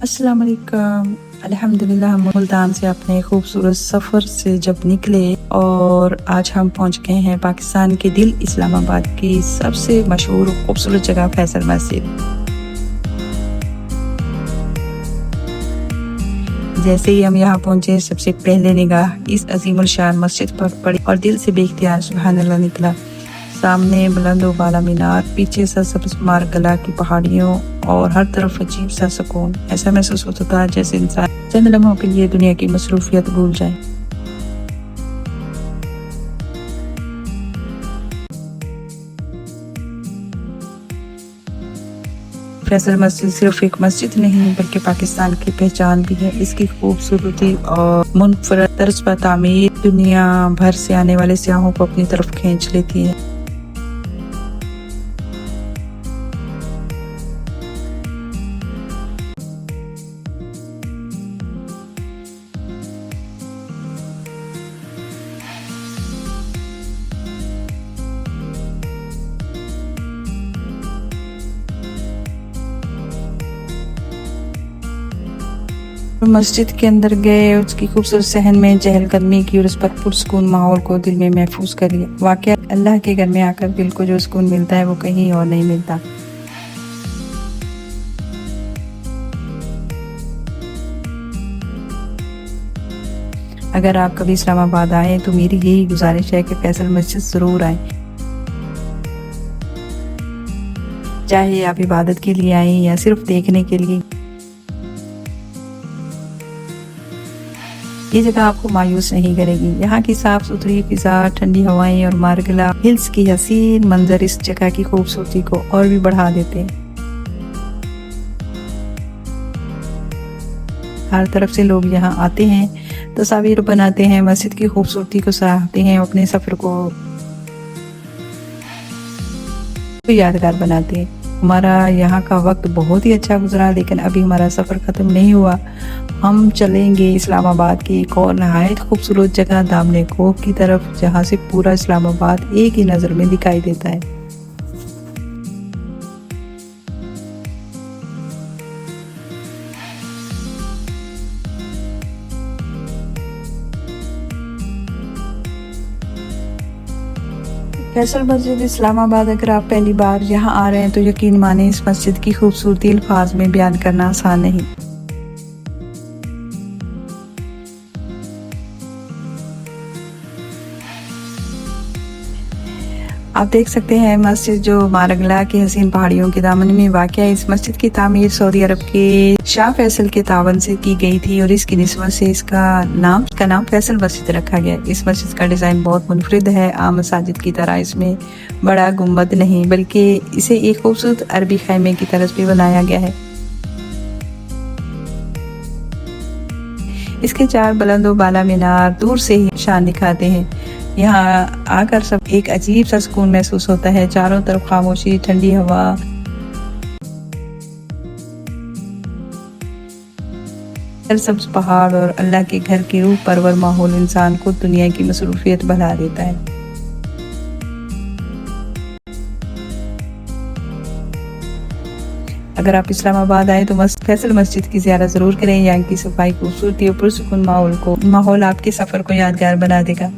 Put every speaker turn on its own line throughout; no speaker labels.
अस्सलाम वालेकुम। अल्हम्दुलिल्लाह हम मुल्तान से अपने खूबसूरत सफ़र से जब निकले और आज हम पहुंच गए हैं पाकिस्तान के दिल इस्लामाबाद की सबसे मशहूर और खूबसूरत जगह फैसल मस्जिद। जैसे ही हम यहाँ पहुंचे सबसे पहले निगाह इस अजीमुल शान मस्जिद पर पड़ी और दिल से बेख्तियार सुभान अल्लाह निकला। सामने बुलंद व बाला मीनार, पीछे सरसब्ज़ मारगला की पहाड़ियों और हर तरफ अजीब सा सुकून। ऐसा महसूस होता था जैसे इंसान चंद लम्हों के लिए दुनिया की मसरूफियत भूल जाए। फैसल मस्जिद सिर्फ एक मस्जिद नहीं बल्कि पाकिस्तान की पहचान भी है। इसकी खूबसूरती और मुनफरद तर्ज पर तामीर दुनिया भर से आने वाले सयाहों को अपनी तरफ खींच लेती है। मस्जिद के अंदर गए, उसकी खूबसूरत सहन में चहलकदमी की और उस पर पुरसुकून माहौल को दिल में महफूज कर लिया। वाकई अल्लाह के घर में आकर दिल को जो सुकून मिलता है वो कहीं और नहीं मिलता। अगर आप कभी इस्लामाबाद आए तो मेरी यही गुजारिश है कि फैसल मस्जिद जरूर आए। चाहे आप इबादत के लिए आए या सिर्फ देखने के लिए, ये जगह आपको मायूस नहीं करेगी। यहाँ की साफ सुथरी फिजा, ठंडी हवाएं और मारगला हिल्स की हसीन मंजर इस जगह की खूबसूरती को और भी बढ़ा देते हैं। हर तरफ से लोग यहाँ आते हैं, तस्वीर बनाते हैं, मस्जिद की खूबसूरती को सराहते हैं, अपने सफर को यादगार बनाते हैं। हमारा यहाँ का वक्त बहुत ही अच्छा गुजरा, लेकिन अभी हमारा सफ़र ख़त्म नहीं हुआ। हम चलेंगे इस्लामाबाद की एक और नहायत खूबसूरत जगह दामने कोह की तरफ, जहाँ से पूरा इस्लामाबाद एक ही नज़र में दिखाई देता है। फैसल मस्जिद इस्लामाबाद, अगर आप पहली बार यहाँ आ रहे हैं तो यकीन माने इस मस्जिद की खूबसूरती अल्फाज में बयान करना आसान नहीं। आप देख सकते हैं मस्जिद जो मारगला की हसीन पहाड़ियों के दामन में वाक़ है। इस मस्जिद की तामीर सऊदी अरब के शाह फैसल के तावन से की गई थी और इसकी निस्बत से इसका नाम फैसल मस्जिद रखा गया। इस मस्जिद का डिज़ाइन बहुत मुनफरिद है। आम मसाजिद की तरह इसमें बड़ा गुंबद नहीं, बल्कि इसे एक खूबसूरत अरबी खैमे की तरह भी बनाया गया है। इसके चार बुलंद व बाला मीनार दूर से ही शान दिखाते हैं। यहाँ आकर सब एक अजीब सा सुकून महसूस होता है। चारों तरफ खामोशी, ठंडी हवा, सरसब्ज पहाड़ और अल्लाह के घर के रूह परवर माहौल इंसान को दुनिया की मसरूफियत बढ़ा देता है। अगर आप इस्लामाबाद आए तो फैसल मस्जिद की ज़ियारत ज़रूर करें। यहाँ की सफाई, खूबसूरती और पुरसुकून माहौल आपके सफ़र को यादगार बना देगा।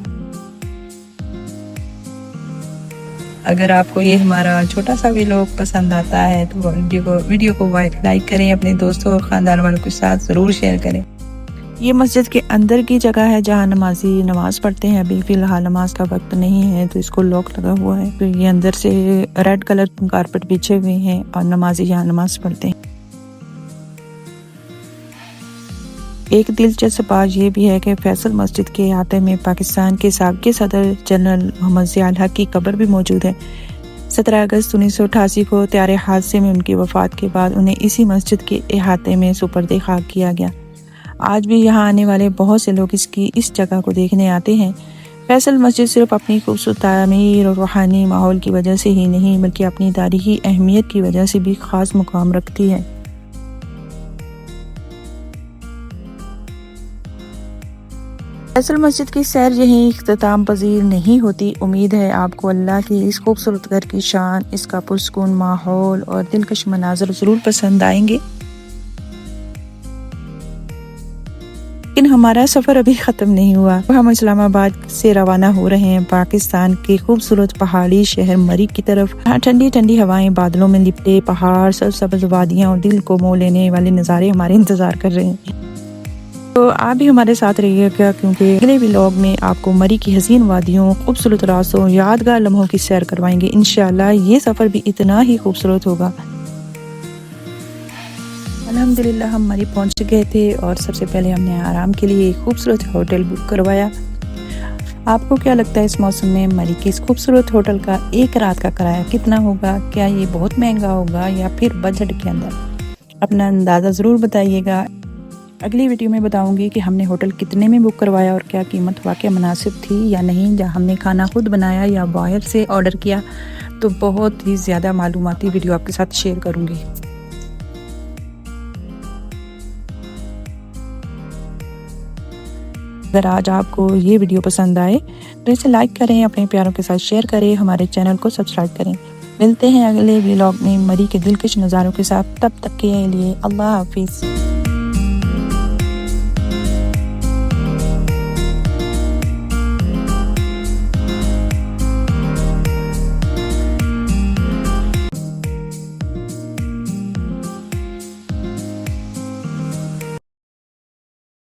अगर आपको ये हमारा छोटा सा व्लॉग पसंद आता है तो वीडियो को लाइक करें, अपने दोस्तों और ख़ानदान वालों के साथ ज़रूर शेयर करें। ये मस्जिद के अंदर की जगह है जहाँ नमाजी नमाज पढ़ते हैं। अभी फ़िलहाल नमाज का वक्त नहीं है तो इसको लॉक लगा हुआ है। तो ये अंदर से रेड कलर के कारपेट बिछे हुए हैं और नमाजी यहाँ नमाज पढ़ते हैं। एक दिलचस्प बात यह भी है कि फैसल मस्जिद के अहाते में पाकिस्तान के साबिक़ सदर जनरल मोहम्मद ज़ियाउल हक की कब्र भी मौजूद है। 17 अगस्त 1988 को तैयारे हादसे में उनकी वफ़ात के बाद उन्हें इसी मस्जिद के अहाते में सुपर्दे खाक किया गया। आज भी यहाँ आने वाले बहुत से लोग इस जगह को देखने आते हैं। फैसल मस्जिद सिर्फ अपनी खूबसूरत तामीर और रूहानी माहौल की वजह से ही नहीं बल्कि अपनी तारीख़ी अहमियत की वजह से भी ख़ास मुकाम रखती है। फैसल मस्जिद की सैर यहीं इख्तिताम पजीर नहीं होती। उम्मीद है आपको अल्लाह की इस खूबसूरत घर की शान, इसका पुरसुकून माहौल और दिलकश मनाज़र ज़रूर पसंद आएंगे। लेकिन हमारा सफ़र अभी ख़त्म नहीं हुआ। हम इस्लामाबाद से रवाना हो रहे हैं पाकिस्तान के खूबसूरत पहाड़ी शहर मरी की तरफ। ठंडी ठंडी हवाएं, बादलों में लिपटे पहाड़, सरसब्ज़ वादियाँ और दिल को मोह लेने वाले नज़ारे हमारे इंतज़ार कर रहे हैं। तो आप भी हमारे साथ रहिएगा, क्योंकि अगले व्लॉग में आपको मरी की हसीन वादियों, खूबसूरत रास्तों, यादगार लम्हों की सैर करवाएंगे। इंशाल्लाह ये सफ़र भी इतना ही खूबसूरत होगा। अल्हम्दुलिल्लाह हम मरी पहुंच गए थे और सबसे पहले हमने आराम के लिए एक खूबसूरत होटल बुक करवाया। आपको क्या लगता है इस मौसम में मरी के इस खूबसूरत होटल का एक रात का किराया कितना होगा? क्या ये बहुत महंगा होगा या फिर बजट के अंदर? अपना अंदाज़ा ज़रूर बताइएगा। अगली वीडियो में बताऊंगी कि हमने होटल कितने में बुक करवाया और क्या कीमत वाकई मुनासिब थी या नहीं, या हमने खाना खुद बनाया या बाहर से ऑर्डर किया। तो बहुत ही ज़्यादा मालूमाती वीडियो आपके साथ शेयर करूँगी। अगर आज आपको ये वीडियो पसंद आए तो इसे लाइक करें, अपने प्यारों के साथ शेयर करें, हमारे चैनल को सब्सक्राइब करें। मिलते हैं अगले व्लॉग में मरी के दिलकश नज़ारों के साथ। तब तक के लिए अल्लाह हाफिज़।